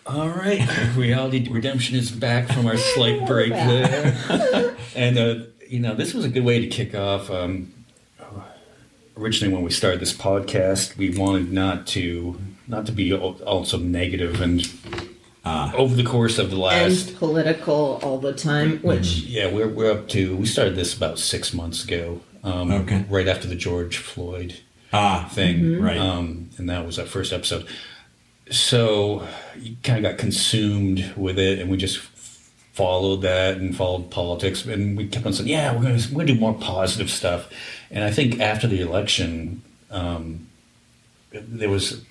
All right, Reality Redemption is back from our slight We're break back. there. And, this was a good way to kick off. Originally, when we started this podcast, we wanted not to be also negative, and over the course of the last, And political all the time, which yeah, we're up to. We started this about 6 months ago, Okay. right after the George Floyd thing, Mm-hmm. Right. and that was our first episode. So you kind of got consumed with it, and we just followed that and followed politics, and we kept on saying, "Yeah, we're gonna do more positive stuff." And I think after the election, there was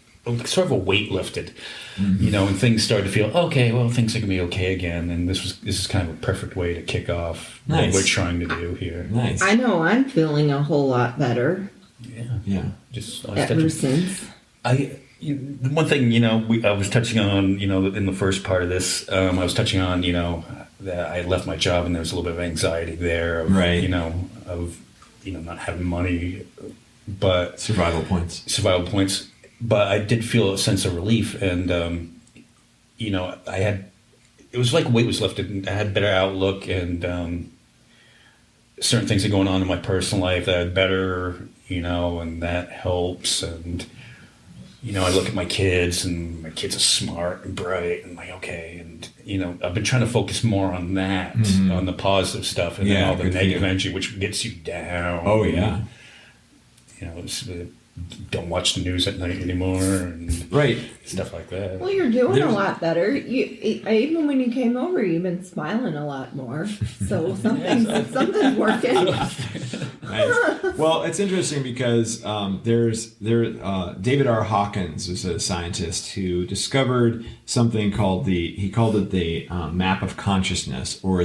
sort of a weight lifted, and things started to feel okay. Well, things are gonna be okay again, and this is kind of a perfect way to kick off Nice. what we're trying to do here. Nice. I know I'm feeling a whole lot better Yeah, Yeah. just ever since. the one thing, I was touching on, in the first part of this, I was touching on, that I had left my job and there was a little bit of anxiety there, of, Right. not having money, but Survival points. But I did feel a sense of relief, and it was like weight was lifted, and I had better outlook, and certain things are going on in my personal life that are better, and that helps, and. I look at my kids, and my kids are smart and bright, and I'm like, okay. And, I've been trying to focus more on that, on the positive stuff, and then Yeah, all the good for negative you. energy, which gets you down. Oh, yeah. Don't watch the news at night anymore, and Right. stuff like that. Well, you're doing There's- a lot better. Even when you came over, you've been smiling a lot more. So something's working. Nice. Well, it's interesting because David R. Hawkins was a scientist who discovered something called the map of consciousness, or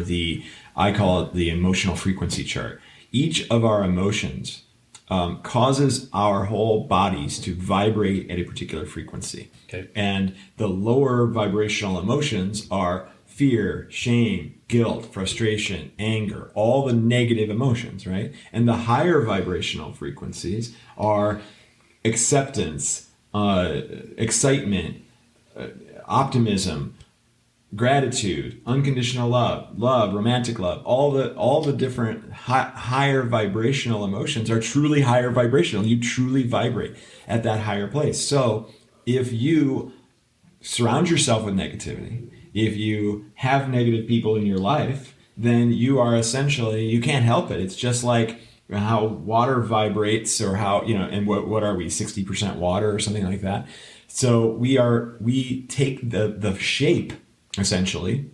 I call it the emotional frequency chart. Each of our emotions causes our whole bodies to vibrate at a particular frequency. Okay. And the lower vibrational emotions are fear, shame, guilt, frustration, anger, all the negative emotions, right? And the higher vibrational frequencies are acceptance, excitement, optimism, gratitude, unconditional love, romantic love, all the different higher vibrational emotions are truly higher vibrational. You truly vibrate at that higher place. So if you surround yourself with negativity, if you have negative people in your life, then you are essentially, you can't help it. It's just like how water vibrates, or how, and what are we, 60% water or something like that. So we take the shape, essentially,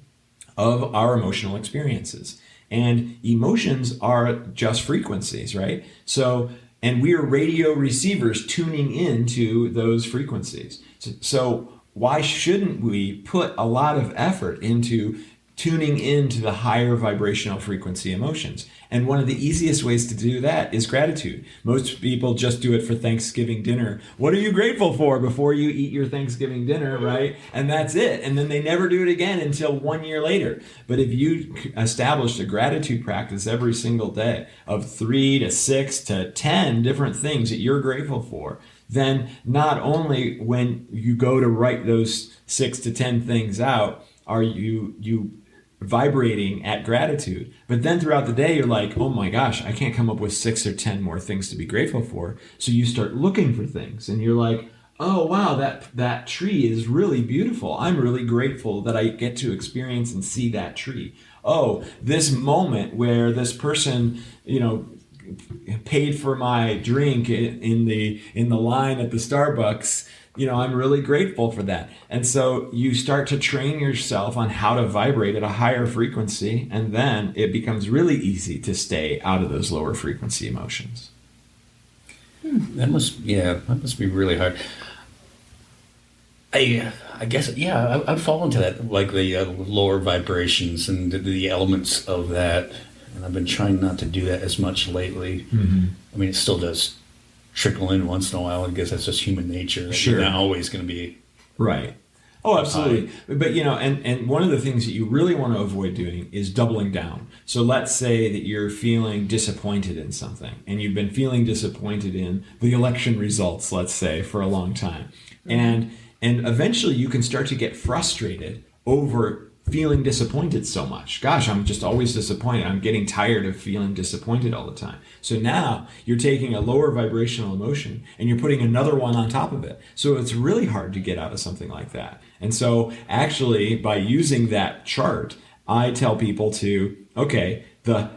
of our emotional experiences. And emotions are just frequencies, right? So, and we are radio receivers tuning into those frequencies. So why shouldn't we put a lot of effort into tuning into the higher vibrational frequency emotions? And one of the easiest ways to do that is gratitude. Most people just do it for Thanksgiving dinner. What are you grateful for before you eat your Thanksgiving dinner, right? And that's it. And then they never do it again until 1 year later. But if you established a gratitude practice every single day of 3 to 6 to 10 different things that you're grateful for, then not only when you go to write those 6 to 10 things out are you vibrating at gratitude, but then throughout the day you're like, oh my gosh, I can't come up with 6 or 10 more things to be grateful for. So you start looking for things, and you're like, oh wow, that tree is really beautiful. I'm really grateful that I get to experience and see that tree. Oh, this moment where this person, paid for my drink in the line at the Starbucks, I'm really grateful for that. And so you start to train yourself on how to vibrate at a higher frequency, and then it becomes really easy to stay out of those lower frequency emotions. That must be really hard. I guess, I'd fall into that, like the lower vibrations and the elements of that. And I've been trying not to do that as much lately. Mm-hmm. I mean, it still does trickle in once in a while. I guess that's just human nature. Sure. You're not always going to be right. Oh, absolutely. But, and one of the things that you really want to avoid doing is doubling down. So let's say that you're feeling disappointed in something, and you've been feeling disappointed in the election results, let's say, for a long time. And And eventually you can start to get frustrated over feeling disappointed so much. Gosh, I'm just always disappointed. I'm getting tired of feeling disappointed all the time. So now you're taking a lower vibrational emotion and you're putting another one on top of it. So it's really hard to get out of something like that. And so actually by using that chart, I tell people to, okay, the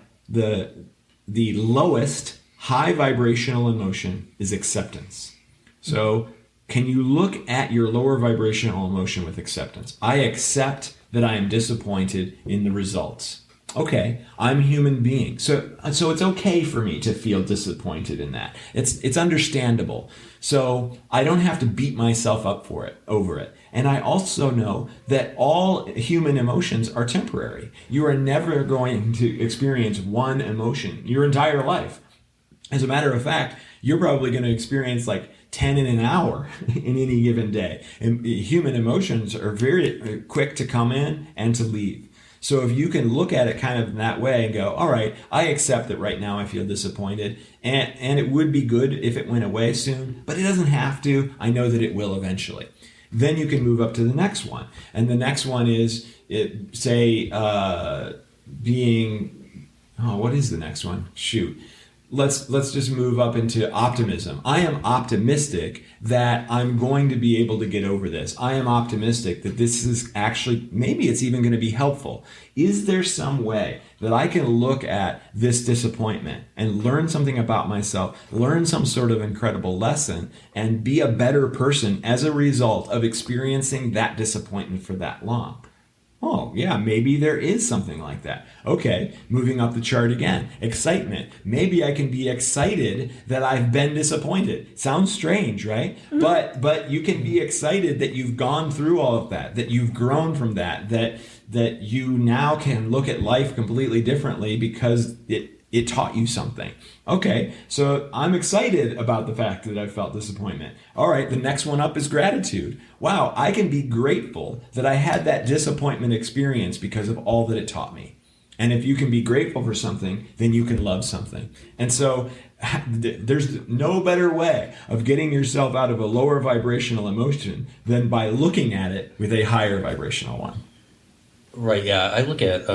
lowest high vibrational emotion is acceptance. So can you look at your lower vibrational emotion with acceptance? I accept that I am disappointed in the results. Okay, I'm a human being. So it's okay for me to feel disappointed in that. It's understandable. So I don't have to beat myself up over it. And I also know that all human emotions are temporary. You are never going to experience one emotion your entire life. As a matter of fact, you're probably going to experience like 10 in an hour in any given day. And human emotions are very quick to come in and to leave. So if you can look at it kind of in that way and go, all right, I accept that right now I feel disappointed, and it would be good if it went away soon, but it doesn't have to. I know that it will eventually. Then you can move up to the next one. And the next one is, what is the next one? Shoot. Let's just move up into optimism. I am optimistic that I'm going to be able to get over this. I am optimistic that this is actually, maybe it's even going to be helpful. Is there some way that I can look at this disappointment and learn something about myself, learn some sort of incredible lesson, and be a better person as a result of experiencing that disappointment for that long? Oh, yeah, maybe there is something like that. Okay, moving up the chart again. Excitement. Maybe I can be excited that I've been disappointed. Sounds strange, right? Mm-hmm. But you can be excited that you've gone through all of that you've grown from that you now can look at life completely differently because it taught you something. Okay, so I'm excited about the fact that I felt disappointment. All right, the next one up is gratitude. Wow, I can be grateful that I had that disappointment experience because of all that it taught me. And if you can be grateful for something, then you can love something. And so there's no better way of getting yourself out of a lower vibrational emotion than by looking at it with a higher vibrational one. Right, yeah. I look at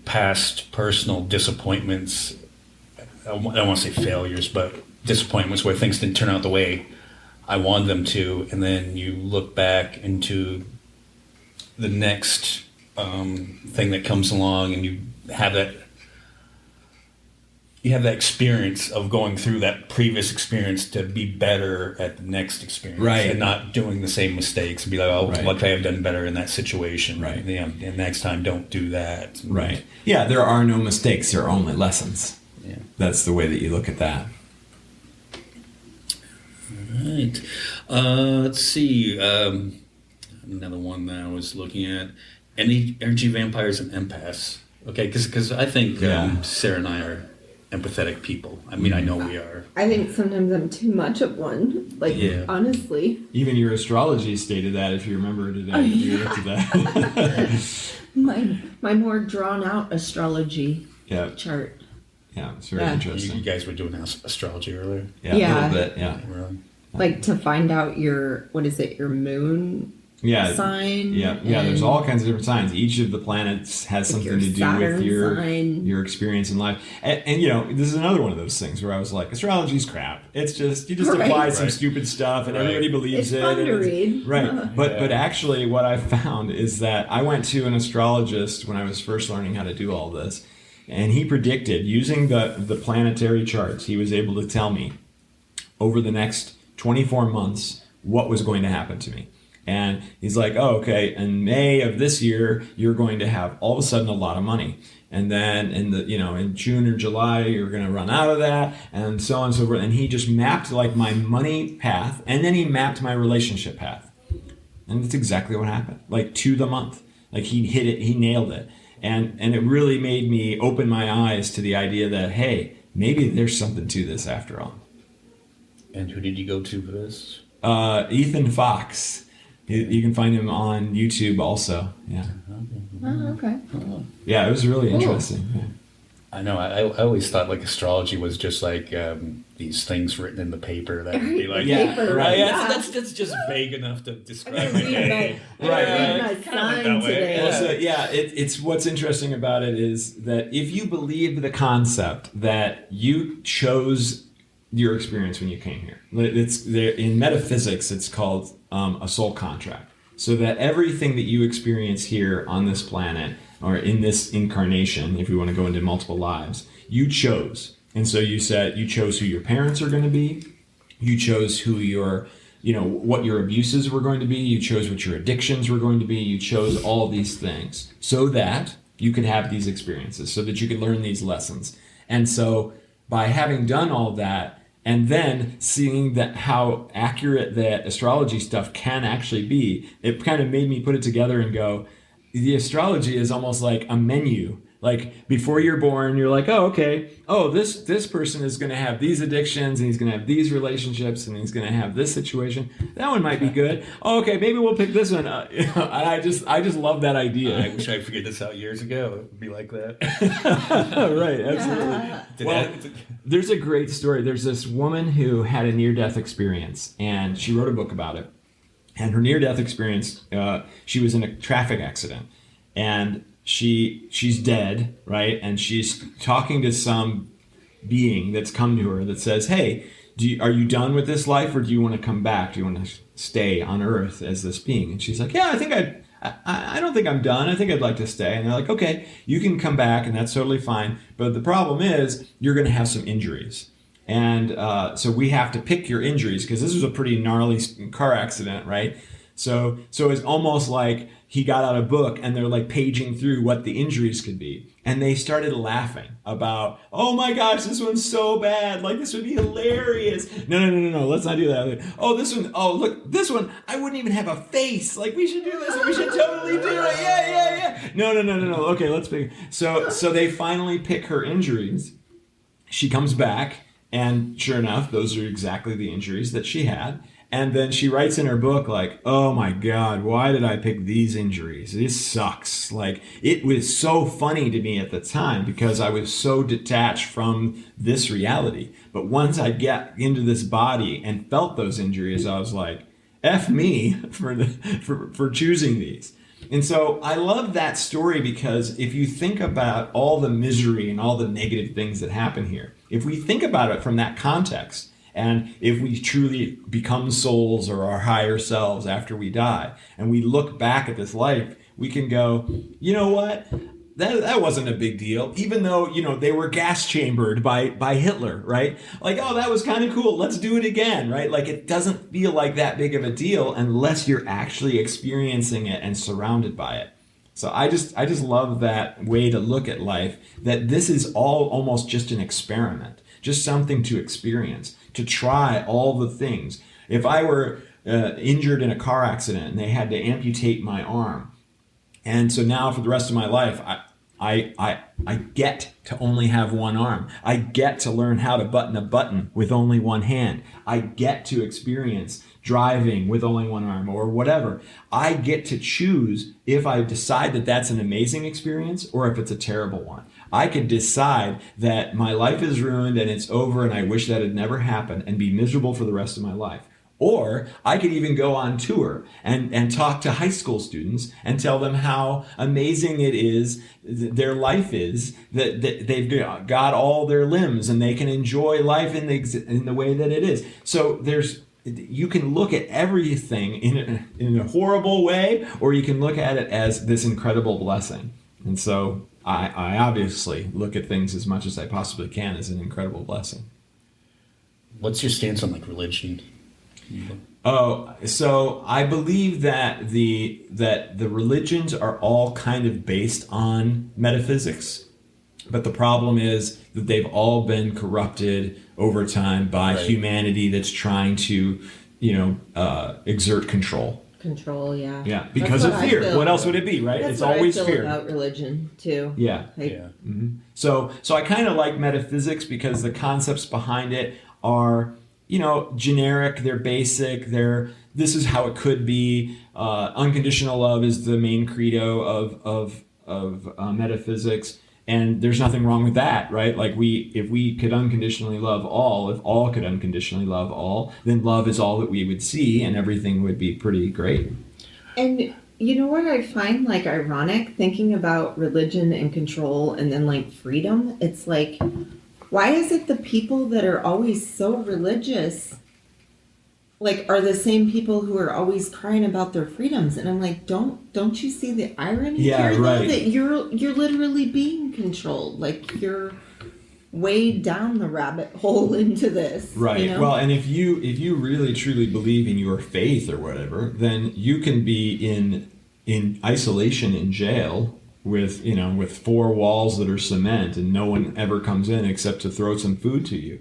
past personal disappointments. I don't want to say failures, but disappointments where things didn't turn out the way I wanted them to, and then you look back into the next thing that comes along, and you have that experience of going through that previous experience to be better at the next experience, right? And not doing the same mistakes and be like, oh, right. What could I have done better in that situation, right? And next time, don't do that, right? Yeah, there are no mistakes; there are only lessons. Yeah, that's the way that you look at that. All right. Let's see. Another one that I was looking at: energy vampires and empaths. Okay, because I think Sarah and I are empathetic people. I mean, I know we are. I think sometimes I'm too much of one. Honestly. Even your astrology stated that, if you remember today. Oh, yeah. You looked at that. my more drawn out astrology chart. Yeah, it's very interesting. You guys were doing astrology earlier? Yeah, a little bit, yeah. Really? Like to find out your moon sign? Yeah, there's all kinds of different signs. Each of the planets has something to do Saturn with your experience in life. And this is another one of those things where I was like, astrology's crap. It's just, you just apply some stupid stuff and everybody believes it. It's fun to read. Right. But actually what I found is that I went to an astrologist when I was first learning how to do all this. And he predicted, using the planetary charts, he was able to tell me over the next 24 months what was going to happen to me. And he's like, oh, okay, in May of this year, you're going to have all of a sudden a lot of money. And then in June or July, you're going to run out of that, and so on and so forth. And he just mapped like my money path, and then he mapped my relationship path. And that's exactly what happened, like to the month. Like he hit it, he nailed it. And it really made me open my eyes to the idea that, hey, maybe there's something to this after all. And who did you go to for this? Ethan Fox. You can find him on YouTube also. Yeah. Oh, okay. Yeah, it was really interesting. Yeah. I know. I always thought like astrology was just like these things written in the paper that would be like, Yeah, Paper, right. yeah, that's just vague enough to I'm describe gonna read it. my, Right, I'm gonna right. read my Kind of went sign that way. today. Well, so yeah, it's what's interesting about it is that if you believe the concept that you chose your experience when you came here, it's there in metaphysics. It's called a soul contract. So that everything that you experience here on this planet or in this incarnation, if we want to go into multiple lives, you chose. And so you said you chose who your parents are going to be. You chose who your what your abuses were going to be. You chose what your addictions were going to be. You chose all these things so that you could have these experiences, so that you could learn these lessons. And so by having done all that, and then seeing that how accurate that astrology stuff can actually be, it kind of made me put it together and go, the astrology is almost like a menu. Like before you're born, you're like, oh, okay. Oh, this person is going to have these addictions, and he's going to have these relationships, and he's going to have this situation. That one might be good. Oh, okay, maybe we'll pick this one. I just love that idea. I wish I figured this out years ago. It would be like that. Right, absolutely. Did Well, there's a great story. There's this woman who had a near-death experience, and she wrote a book about it. And her near-death experience, she was in a traffic accident, and she's dead, right? And she's talking to some being that's come to her that says, "Hey, are you done with this life, or do you want to come back? Do you want to stay on Earth as this being?" And she's like, "Yeah, I don't think I'm done. I think I'd like to stay." And they're like, "Okay, you can come back, and that's totally fine. But the problem is you're going to have some injuries." And so we have to pick your injuries, because this was a pretty gnarly car accident, right? So it's almost like he got out a book and they're like paging through what the injuries could be. And they started laughing about, oh my gosh, this one's so bad. Like, this would be hilarious. No, let's not do that. Oh, this one, oh, look, this one, I wouldn't even have a face. Like, we should do this and we should totally do it. Yeah. No. Okay, let's pick. So they finally pick her injuries. She comes back, and sure enough, those are exactly the injuries that she had. And then she writes in her book, like, oh my God, why did I pick these injuries? This sucks. Like, it was so funny to me at the time because I was so detached from this reality. But once I get into this body and felt those injuries, I was like, F me for choosing these. And so I love that story, because if you think about all the misery and all the negative things that happen here, if we think about it from that context, and if we truly become souls or our higher selves after we die, and we look back at this life, we can go, you know what? That wasn't a big deal, even though, they were gas chambered by Hitler, right? Like, oh, that was kind of cool. Let's do it again, right? Like, it doesn't feel like that big of a deal unless you're actually experiencing it and surrounded by it. So I just love that way to look at life, that this is all almost just an experiment, just something to experience, to try all the things. If I were injured in a car accident and they had to amputate my arm, and so now for the rest of my life, I get to only have one arm. I get to learn how to button a button with only one hand. I get to experience driving with only one arm or whatever. I get to choose if I decide that that's an amazing experience or if it's a terrible one. I could decide that my life is ruined and it's over and I wish that had never happened and be miserable for the rest of my life. Or I could even go on tour and talk to high school students and tell them how amazing it is, their life is, that they've got all their limbs and they can enjoy life in the way that it is. So you can look at everything in a horrible way, or you can look at it as this incredible blessing. And so I obviously look at things as much as I possibly can as an incredible blessing. What's your stance on like religion? Oh, so I believe that the religions are all kind of based on metaphysics, but the problem is that they've all been corrupted over time by humanity that's trying to, exert control. Control, yeah. Yeah, because of fear. What else would it be, right? That's it's what always I feel fear about religion too. Yeah. Mm-hmm. So I kind of like metaphysics because the concepts behind it are, generic, they're basic, this is how it could be. Unconditional love is the main credo of metaphysics. And there's nothing wrong with that, right? Like if we could unconditionally love all, if all could unconditionally love all, then love is all that we would see and everything would be pretty great. And you know what I find like ironic thinking about religion and control and then like freedom? It's like, why is it the people that are always so religious like are the same people who are always crying about their freedoms? And I'm like, don't you see the irony here? Right. Though, that you're literally being controlled. Like you're way down the rabbit hole into this. Right. You know? Well, and if you really truly believe in your faith or whatever, then you can be in isolation in jail with four walls that are cement and no one ever comes in except to throw some food to you.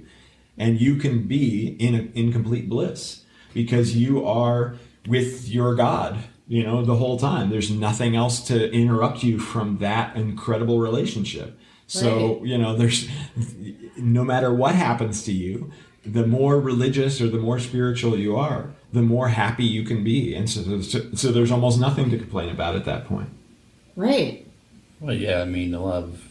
And you can be in complete bliss because you are with your God, the whole time. There's nothing else to interrupt you from that incredible relationship. So, right. There's no matter what happens to you, the more religious or the more spiritual you are, the more happy you can be. And so there's almost nothing to complain about at that point. Right. Well, yeah, I mean, a lot of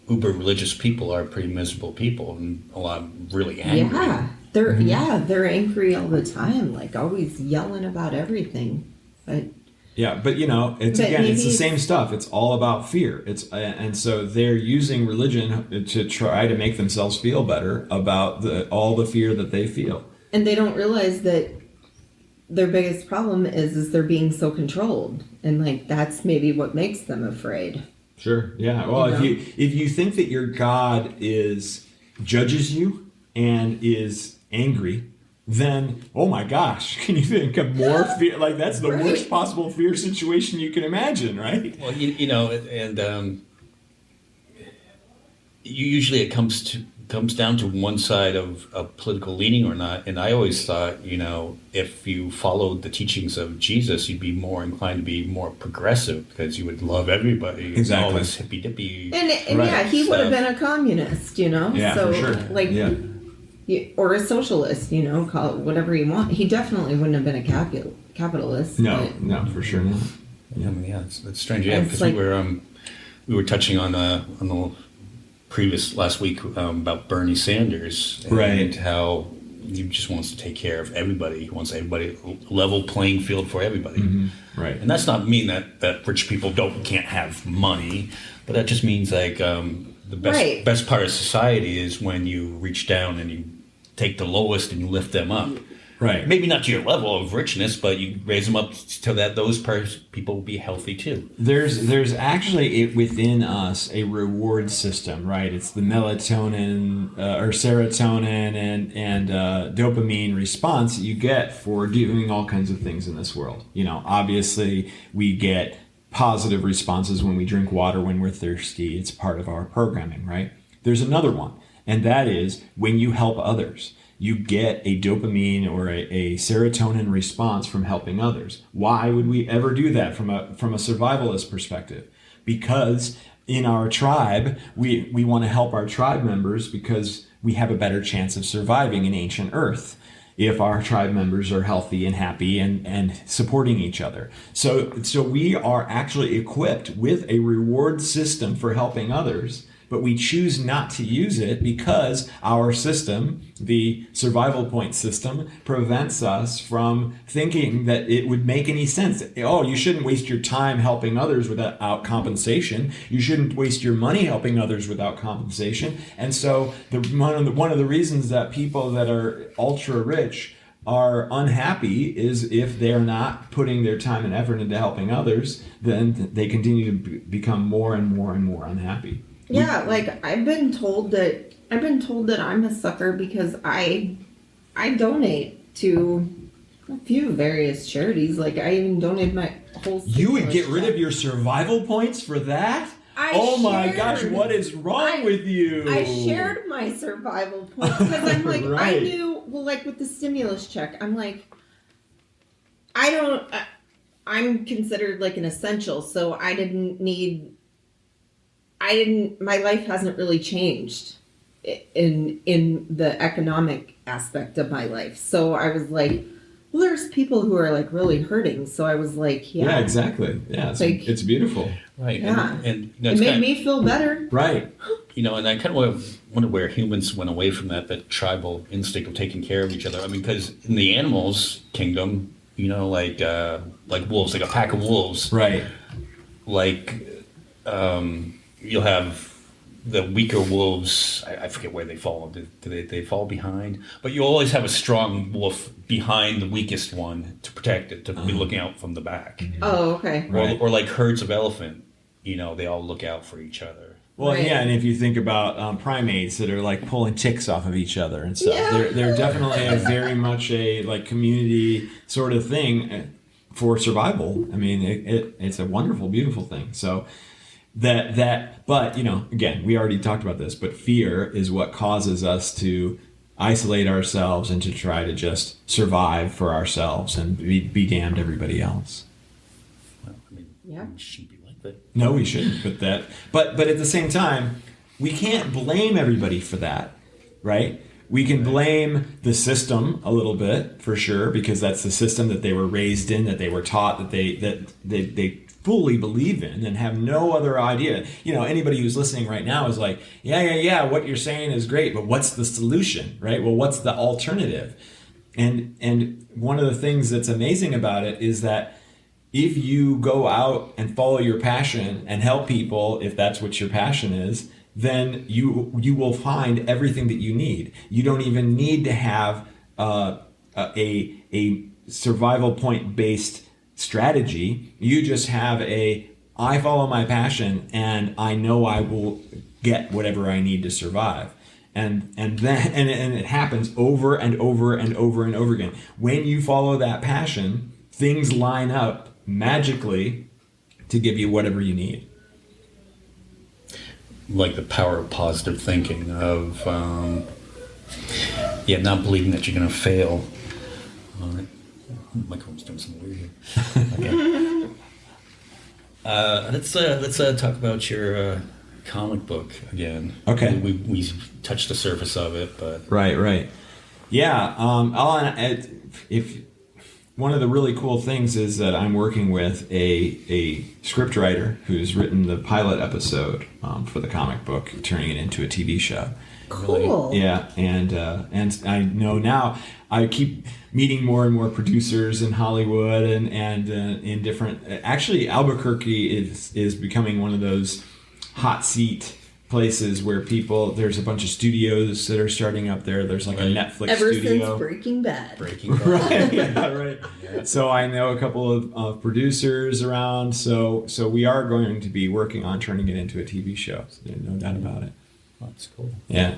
uber religious people are pretty miserable people and a lot of really angry. Yeah. They're angry all the time, like always yelling about everything. But it's the same stuff. It's all about fear. And so they're using religion to try to make themselves feel better about all the fear that they feel. And they don't realize that their biggest problem is they're being so controlled, and like that's maybe what makes them afraid. Sure. Yeah. Well, if you think that your God judges you and is angry, then, oh my gosh, can you think of more fear? Like, that's the worst possible fear situation you can imagine, right? Well, usually it comes down to one side of political leaning or not. And I always thought, if you followed the teachings of Jesus, you'd be more inclined to be more progressive because you would love everybody. Exactly. All this hippy-dippy. And right. He would have been a communist, Yeah, so, for sure. Like, yeah. Or a socialist, call it whatever you want. He definitely wouldn't have been a capitalist. No, for sure not. Yeah, I mean, it's strange. Yeah, because we were touching on the previous last week about Bernie Sanders and right. how he just wants to take care of everybody. He wants everybody level playing field for everybody. Mm-hmm. Right. And that's not mean that rich people can't have money, but that just means like the best part of society is when you reach down and you take the lowest and you lift them up. Right. Maybe not to your level of richness, but you raise them up so that those people will be healthy too. There's actually within us a reward system, right? It's the melatonin or serotonin and dopamine response that you get for doing all kinds of things in this world. Obviously we get positive responses when we drink water when we're thirsty. It's part of our programming, right? There's another one, and that is when you help others. You get a dopamine or a serotonin response from helping others. Why would we ever do that from a survivalist perspective? Because in our tribe, we want to help our tribe members because we have a better chance of surviving in ancient Earth if our tribe members are healthy and happy and supporting each other. So we are actually equipped with a reward system for helping others, but we choose not to use it because our system, the survival point system, prevents us from thinking that it would make any sense. Oh, you shouldn't waste your time helping others without compensation. You shouldn't waste your money helping others without compensation. And so one of the reasons that people that are ultra rich are unhappy is if they're not putting their time and effort into helping others, then they continue to become more and more and more unhappy. Yeah, like I've been told that I'm a sucker because I donate to a few various charities. Like I even donated my whole. You would get rid of your survival points for that? My gosh, what is wrong with you? I shared my survival points because I'm like, right. I knew, like with the stimulus check, I'm like, I'm considered like an essential, so my life hasn't really changed in the economic aspect of my life. So I was like, Well, there's people who are like really hurting, so I was like, Yeah, exactly. Yeah, it's beautiful. Right. Yeah. And it made me feel better. Right. And I kind of wonder where humans went away from that tribal instinct of taking care of each other. I mean, because in the animals kingdom, like wolves, like a pack of wolves. Right. Like, you'll have the weaker wolves. I forget where they fall. Do they fall behind? But you always have a strong wolf behind the weakest one to protect it, to be looking out from the back. Oh, okay. Or like herds of elephant, they all look out for each other. Well, Right. yeah, and if you think about primates that are like pulling ticks off of each other and stuff, Yeah. they're definitely very much a like community sort of thing for survival. I mean, it's a wonderful, beautiful thing. So but again, we already talked about this, but fear is what causes us to isolate ourselves and to try to just survive for ourselves and be damned everybody else. Well, I mean, Yeah. it shouldn't be like that. No, we shouldn't. But at the same time, we can't blame everybody for that, right? We can blame the system a little bit for sure, because that's the system that they were raised in, that they were taught, that they fully believe in and have no other idea. Anybody who's listening right now is like, yeah, what you're saying is great, but what's the solution, right? Well, what's the alternative? And one of the things that's amazing about it is that if you go out and follow your passion and help people, if that's what your passion is, then you will find everything that you need. You don't even need to have a survival point based strategy. You just have I follow my passion and I know I will get whatever I need to survive. And it happens over and over and over and over again. When you follow that passion, things line up magically to give you whatever you need. Like the power of positive thinking, of not believing that you're going to fail. My phone's doing something weird here. Okay. Let's talk about your comic book again. Okay. We touched the surface of it, but Right. Yeah. If one of the really cool things is that I'm working with a scriptwriter who's written the pilot episode for the comic book, turning it into a TV show. Cool. Yeah, and I know now I keep meeting more and more producers in Hollywood and in different. Actually, Albuquerque is becoming one of those hot seat places where there's a bunch of studios that are starting up there. There's like a Netflix Ever studio. since Breaking Bad. Right, yeah, right. Yeah. So I know a couple of producers around. So we are going to be working on turning it into a TV show. So there's no doubt about it. that's cool. Yeah.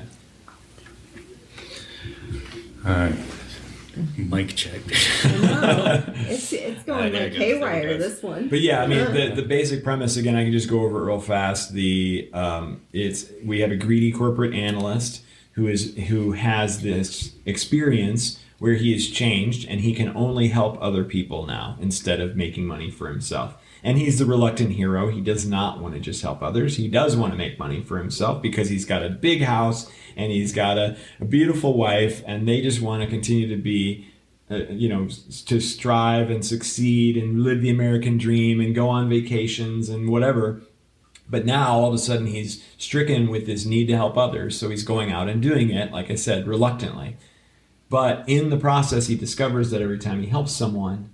All right. Mic check. No, it's going I like gotta haywire, say this. this one. But yeah, I mean the basic premise again. I can just go over it real fast. We have a greedy corporate analyst who has this experience where he is changed and he can only help other people now instead of making money for himself. And he's the reluctant hero. He does not want to just help others. He does want to make money for himself because he's got a big house and he's got a beautiful wife, and they just want to continue to be, to strive and succeed and live the American dream and go on vacations and whatever. But now all of a sudden he's stricken with this need to help others. So he's going out and doing it, like I said, reluctantly. But in the process, he discovers that every time he helps someone,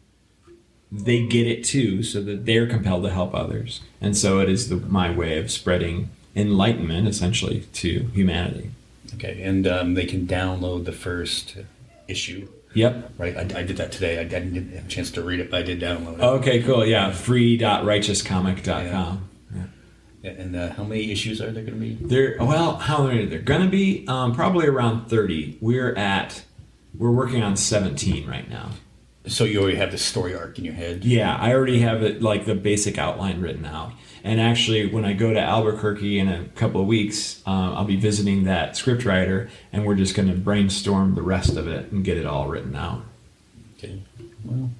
they get it too, so that they're compelled to help others. And so it is my way of spreading enlightenment, essentially, to humanity. Okay, and they can download the first issue. Yep. Right, I did that today. I didn't have a chance to read it, but I did download it. Okay, cool. Yeah, free.righteouscomic.com. Yeah, and how many issues are there going to be? How many are there going to be? Probably around 30. We're working on 17 right now. So you already have the story arc in your head? Yeah, I already have it, like the basic outline written out. And actually, when I go to Albuquerque in a couple of weeks, I'll be visiting that scriptwriter, and we're just going to brainstorm the rest of it and get it all written out. Okay. Well,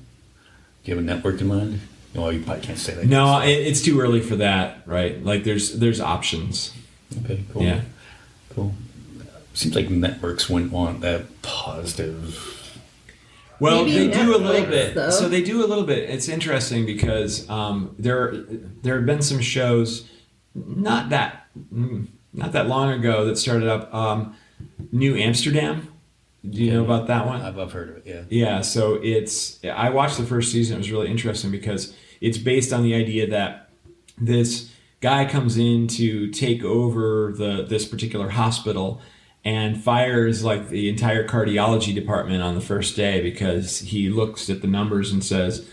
do you have a network in mind? Well, you probably can't say that. No, it's too early for that, right? Like, there's options. Okay, cool. Yeah. Cool. Seems like networks wouldn't want that positive. Well, Maybe they do a little Netflix, bit. though. So they do a little bit. It's interesting because there have been some shows not that long ago that started up. New Amsterdam. Do you know about that one? I've heard of it. Yeah. Yeah. So I watched the first season. It was really interesting because it's based on the idea that this guy comes in to take over this particular hospital and fires like the entire cardiology department on the first day because he looks at the numbers and says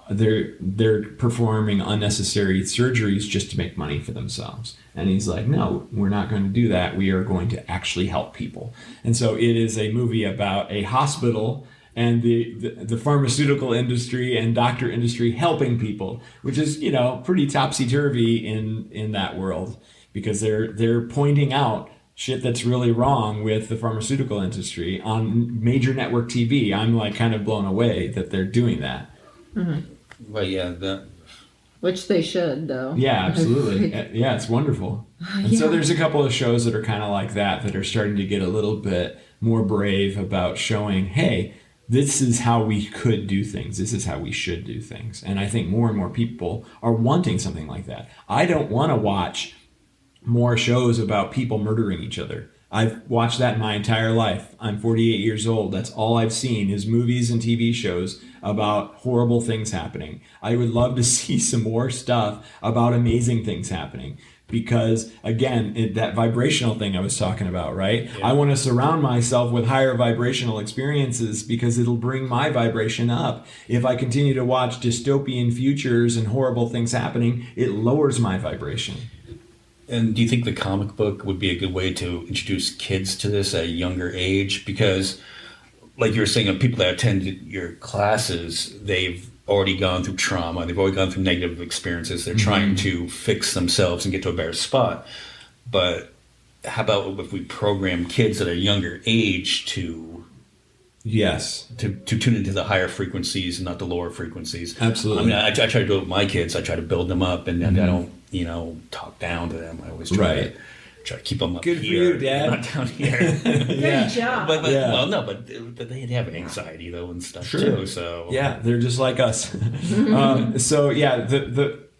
they're performing unnecessary surgeries just to make money for themselves. And he's like, no, we're not going to do that. We are going to actually help people. And so it is a movie about a hospital and the pharmaceutical industry and doctor industry helping people, which is, pretty topsy-turvy in that world because they're pointing out shit that's really wrong with the pharmaceutical industry on major network TV. I'm like kind of blown away that they're doing that. Mm-hmm. Well, yeah, Which they should, though. Yeah, absolutely. Yeah, it's wonderful. And so there's a couple of shows that are kind of like that are starting to get a little bit more brave about showing, hey, this is how we could do things. This is how we should do things. And I think more and more people are wanting something like that. I don't want to watch more shows about people murdering each other. I've watched that my entire life. I'm 48 years old. That's all I've seen is movies and TV shows about horrible things happening. I would love to see some more stuff about amazing things happening because, again, that vibrational thing I was talking about, right? Yeah. I want to surround myself with higher vibrational experiences because it'll bring my vibration up. If I continue to watch dystopian futures and horrible things happening, it lowers my vibration. And do you think the comic book would be a good way to introduce kids to this at a younger age? Because, like you were saying, of people that attend your classes, they've already gone through trauma. They've already gone through negative experiences. They're trying to fix themselves and get to a better spot. But how about if we program kids at a younger age to... Yes. To tune into the higher frequencies and not the lower frequencies. Absolutely. I try to do it with my kids. I try to build them up, and I don't, talk down to them. I always try to keep them up Good here. for you, Dad. Not down here. Good job. But they have anxiety though and stuff too. So yeah, they're just like us.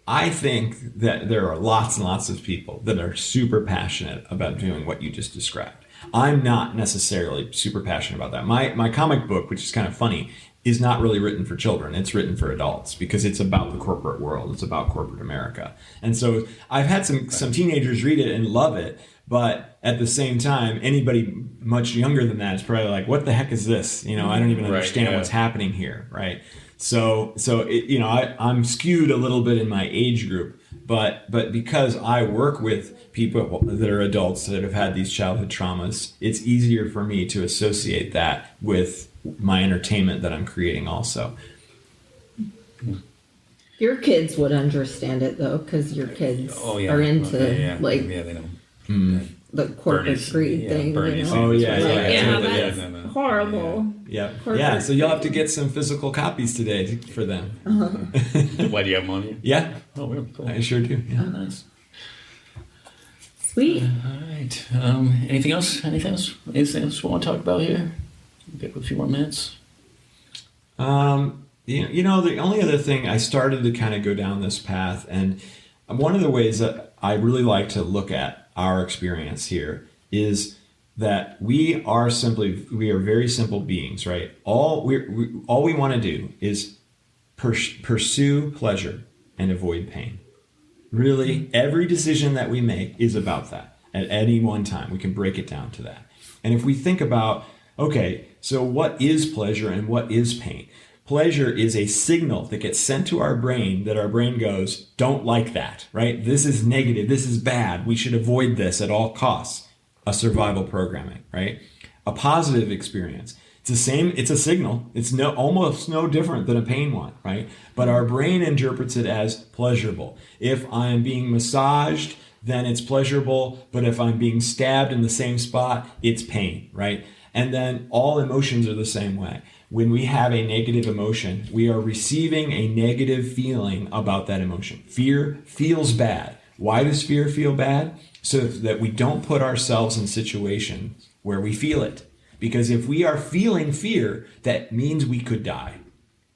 I think that there are lots and lots of people that are super passionate about doing what you just described. I'm not necessarily super passionate about that. My comic book, which is kind of funny, is not really written for children. It's written for adults because it's about the corporate world. It's about corporate America. And so I've had some teenagers read it and love it, but at the same time, anybody much younger than that is probably like, what the heck is this? I don't even understand what's happening here, right? So I'm skewed a little bit in my age group, but because I work with people that are adults that have had these childhood traumas, it's easier for me to associate that with my entertainment that I'm creating also. Your kids would understand it though, because your kids are into they know. The corporate greed thing. Bernie's That's horrible. Yeah. Yeah. So you'll have to get some physical copies today for them. Why do you have them on you? Yeah. Oh, really cool. I sure do. Yeah. Oh, nice. Sweet. All right. Anything else? Anything else we want to talk about here? We've got a few more minutes. The only other thing, I started to kind of go down this path, and one of the ways that I really like to look at our experience here is that we are very simple beings, right? All we want to do is pursue pleasure and avoid pain. Really, every decision that we make is about that at any one time. We can break it down to that. And if we think about, okay, so what is pleasure and what is pain? Pleasure is a signal that gets sent to our brain that our brain goes, don't like that, right? This is negative. This is bad. We should avoid this at all costs. A survival programming, right? A positive experience. It's the same. It's a signal. It's almost no different than a pain one, right? But our brain interprets it as pleasurable. If I'm being massaged, then it's pleasurable. But if I'm being stabbed in the same spot, it's pain, right? And then all emotions are the same way. When we have a negative emotion, we are receiving a negative feeling about that emotion. Fear feels bad. Why does fear feel bad? So that we don't put ourselves in situations where we feel it. Because if we are feeling fear, that means we could die.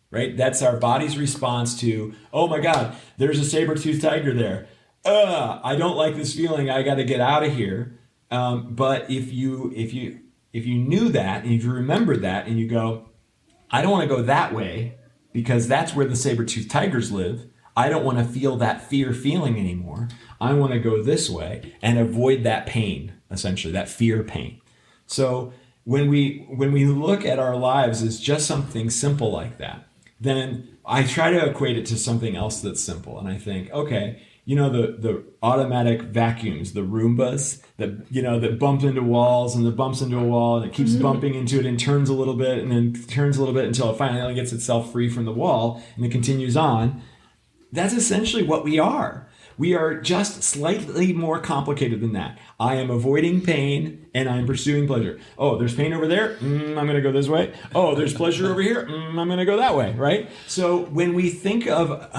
Right? That's our body's response to, oh my God, there's a saber-toothed tiger there. I don't like this feeling. I got to get out of here. But if you knew that, and if you remembered that, and you go, I don't want to go that way because that's where the saber-toothed tigers live. I don't want to feel that fear feeling anymore. I want to go this way and avoid that pain, essentially, that fear pain. So when we look at our lives as just something simple like that, then I try to equate it to something else that's simple. And I think, okay, the automatic vacuums, the Roombas that bump into walls and that bumps into a wall and it keeps bumping into it and turns a little bit and then turns a little bit until it finally gets itself free from the wall and it continues on. That's essentially what we are. We are just slightly more complicated than that. I am avoiding pain and I'm pursuing pleasure. Oh, there's pain over there. I'm going to go this way. Oh, there's pleasure over here. I'm going to go that way, right? So when we think of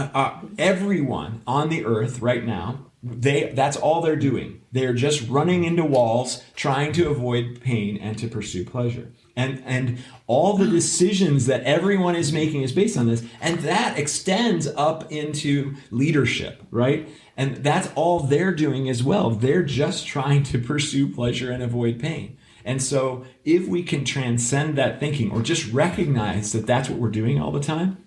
everyone on the earth right now, that's all they're doing. They're just running into walls, trying to avoid pain and to pursue pleasure. And all the decisions that everyone is making is based on this. And that extends up into leadership, right? And that's all they're doing as well. They're just trying to pursue pleasure and avoid pain. And so if we can transcend that thinking or just recognize that that's what we're doing all the time,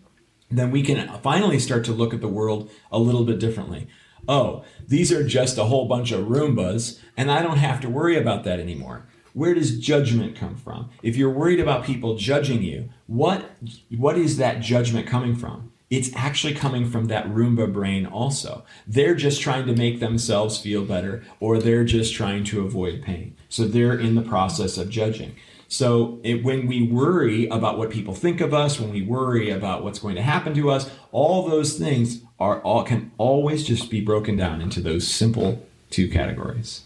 then we can finally start to look at the world a little bit differently. Oh, these are just a whole bunch of Roombas, and I don't have to worry about that anymore. Where does judgment come from? If you're worried about people judging you, what is that judgment coming from? It's actually coming from that Roomba brain also. They're just trying to make themselves feel better, or they're just trying to avoid pain. So they're in the process of judging. So when we worry about what people think of us, when we worry about what's going to happen to us, all those things can always just be broken down into those simple two categories.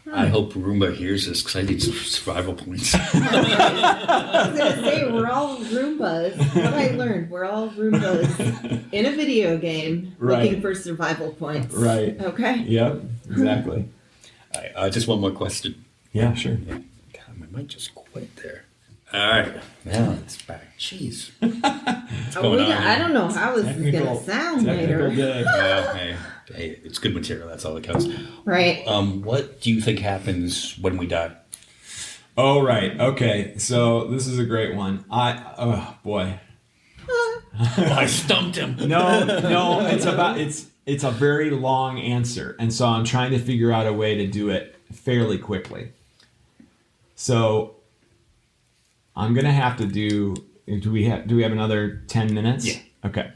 I hope Roomba hears this because I need some survival points. I was going to say, we're all Roombas. What I learned, we're all Roombas in a video game looking for survival points. Right. Okay. Yep, exactly. Just one more question. Yeah, sure. Yeah. God, I might just quit there. All right. Now it's back. Jeez. What's going on? I don't know how this is going to sound later. Hey, it's good material. That's all that counts. Right. What do you think happens when we die? Oh, right. Okay. So this is a great one. Oh boy. I stumped him. No. It's a very long answer, and so I'm trying to figure out a way to do it fairly quickly. So I'm gonna have to do. Do we have another 10 minutes? Yeah. Okay.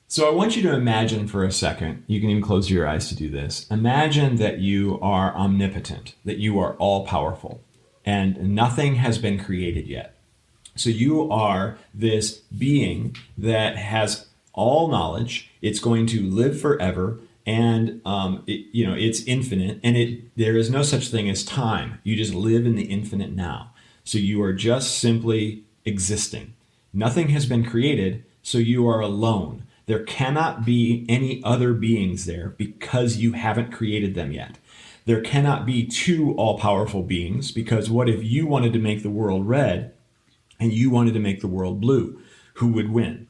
So I want you to imagine for a second, you can even close your eyes to do this. Imagine that you are omnipotent, that you are all powerful, and nothing has been created yet. So you are this being that has all knowledge. It's going to live forever, and it's infinite, and there is no such thing as time. You just live in the infinite now. So you are just simply existing. Nothing has been created, so you are alone. There cannot be any other beings there because you haven't created them yet. There cannot be two all-powerful beings because what if you wanted to make the world red and you wanted to make the world blue? Who would win?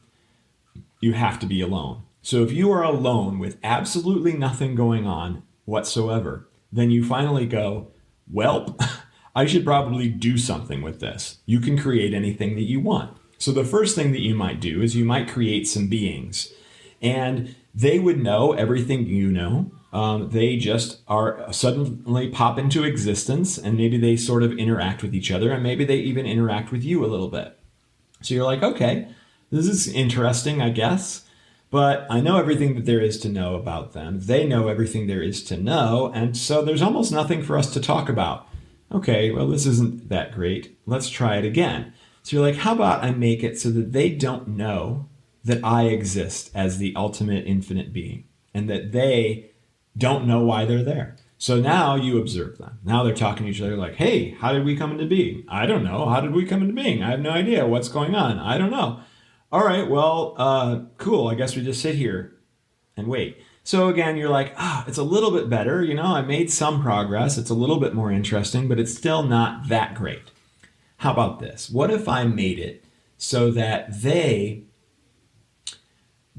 You have to be alone. So if you are alone with absolutely nothing going on whatsoever, then you finally go, well, I should probably do something with this. You can create anything that you want. So the first thing that you might do is you might create some beings, and they would know everything you know. They just are suddenly pop into existence, and maybe they sort of interact with each other, and maybe they even interact with you a little bit. So you're like, okay, this is interesting, I guess, but I know everything that there is to know about them. They know everything there is to know, and so there's almost nothing for us to talk about. Okay, well, this isn't that great. Let's try it again. So you're like, how about I make it so that they don't know that I exist as the ultimate infinite being and that they don't know why they're there. So now you observe them. Now they're talking to each other like, hey, how did we come into being? I don't know. How did we come into being? I have no idea. What's going on? I don't know. All right, well, cool. I guess we just sit here and wait. So again, you're like, it's a little bit better. I made some progress. It's a little bit more interesting, but it's still not that great. How about this? What if I made it so that they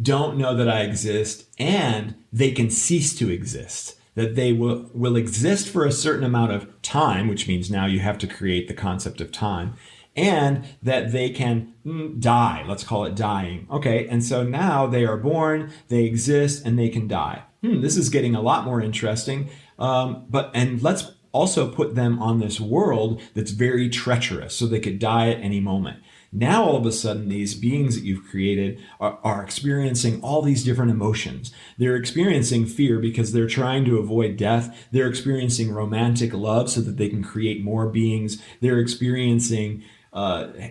don't know that I exist and they can cease to exist? That they will exist for a certain amount of time, which means now you have to create the concept of time, and that they can die. Let's call it dying. Okay, and so now they are born, they exist, and they can die. This is getting a lot more interesting. And let's also put them on this world that's very treacherous, so they could die at any moment. Now, all of a sudden, these beings that you've created are experiencing all these different emotions. They're experiencing fear because they're trying to avoid death. They're experiencing romantic love so that they can create more beings. They're experiencing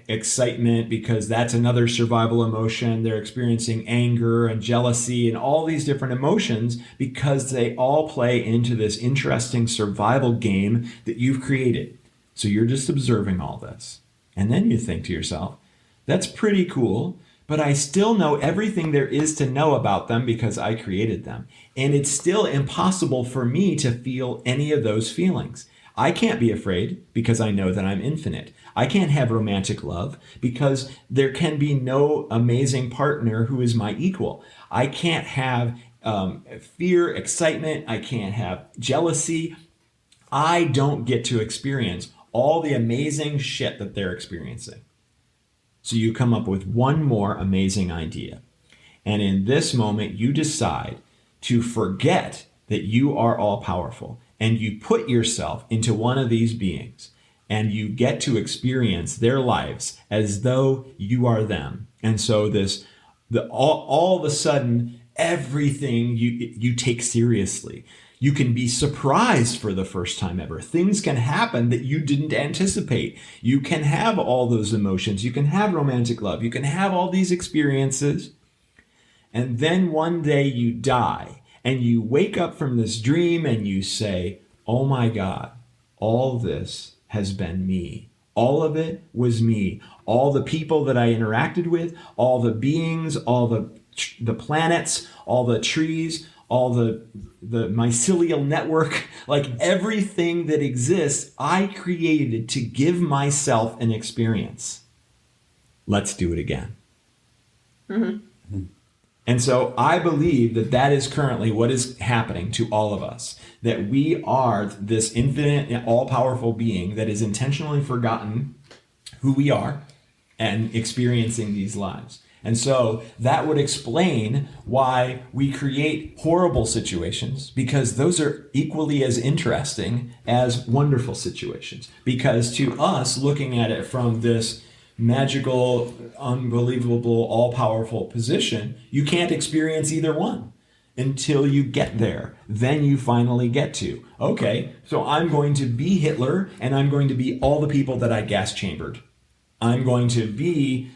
excitement because that's another survival emotion. They're experiencing anger and jealousy and all these different emotions because they all play into this interesting survival game that you've created. So you're just observing all this. And then you think to yourself, that's pretty cool, but I still know everything there is to know about them because I created them. And it's still impossible for me to feel any of those feelings. I can't be afraid because I know that I'm infinite. I can't have romantic love because there can be no amazing partner who is my equal. I can't have fear, excitement. I can't have jealousy. I don't get to experience all the amazing shit that they're experiencing. So you come up with one more amazing idea. And in this moment, you decide to forget that you are all powerful and you put yourself into one of these beings and you get to experience their lives as though you are them. And so all of a sudden, everything you take seriously. You can be surprised for the first time ever. Things can happen that you didn't anticipate. You can have all those emotions. You can have romantic love. You can have all these experiences. And then one day you die and you wake up from this dream and you say, oh my God, all this has been me. All of it was me. All the people that I interacted with, all the beings, all the planets, all the trees, all the mycelial network, like everything that exists, I created to give myself an experience. Let's do it again. Mm-hmm. And so I believe that is currently what is happening to all of us, that we are this infinite, all-powerful being that has intentionally forgotten who we are and experiencing these lives. And so that would explain why we create horrible situations, because those are equally as interesting as wonderful situations. Because to us, looking at it from this magical, unbelievable, all-powerful position, you can't experience either one until you get there. Then you finally get to, okay, so I'm going to be Hitler and I'm going to be all the people that I gas chambered. I'm going to be,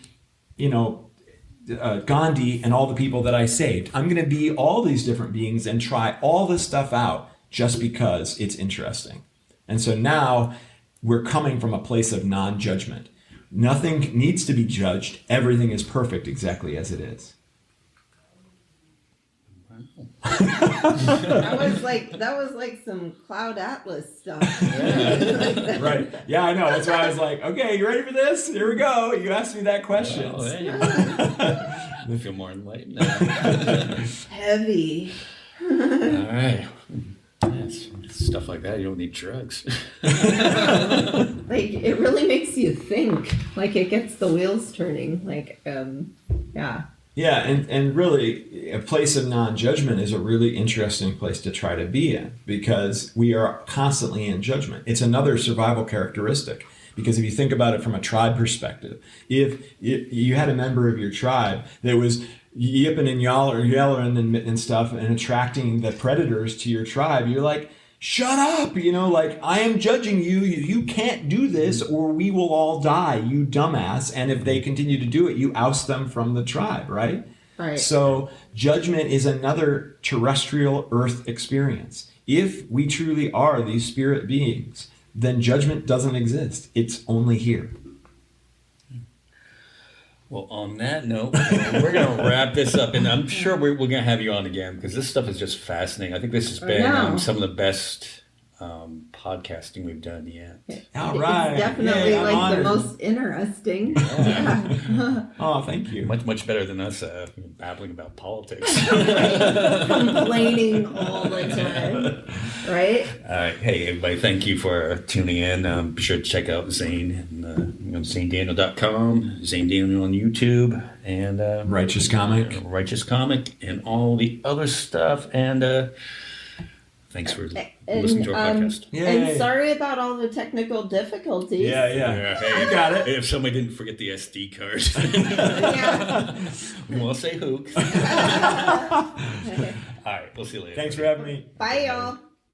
Gandhi and all the people that I saved. I'm going to be all these different beings and try all this stuff out just because it's interesting. And so now we're coming from a place of non-judgment. Nothing needs to be judged. Everything is perfect exactly as it is. That was like some Cloud Atlas stuff. Yeah. Right. Yeah, I know. That's why I was like, okay, you ready for this? Here we go. You asked me that question. Oh, hey. I feel more enlightened now. Heavy. All right. Yes, stuff like that, you don't need drugs. Like, it really makes you think. Like, it gets the wheels turning. Like, yeah. Yeah, and really, a place of non-judgment is a really interesting place to try to be in, because we are constantly in judgment. It's another survival characteristic, because if you think about it from a tribe perspective, if you had a member of your tribe that was yipping and yellering and stuff and attracting the predators to your tribe, you're like, shut up, like, I am judging you. You can't do this or we will all die, you dumbass. And if they continue to do it, you oust them from the tribe, right? Right. So judgment is another terrestrial earth experience. If we truly are these spirit beings, then judgment doesn't exist. It's only here. Well, on that note, we're going to wrap this up, and I'm sure we're going to have you on again because this stuff is just fascinating. I think this has been some of the best podcasting we've done yet. All right. It's definitely Yay, I'm like honored. the most interesting. Yeah. Oh, thank you. Much better than us babbling about politics. Complaining all the time. Right? All right. Hey, everybody, thank you for tuning in. Be sure to check out Xane on XaneDaniel.com, Xane Daniel on YouTube, and Righteous Comic. Righteous Comic, and all the other stuff. And thanks for listening to our podcast. And sorry about all the technical difficulties. Yeah. Hey, You got it. If somebody didn't forget the SD card, Yeah. we won't say who. All right. We'll see you later. Thanks for having me. Bye, y'all.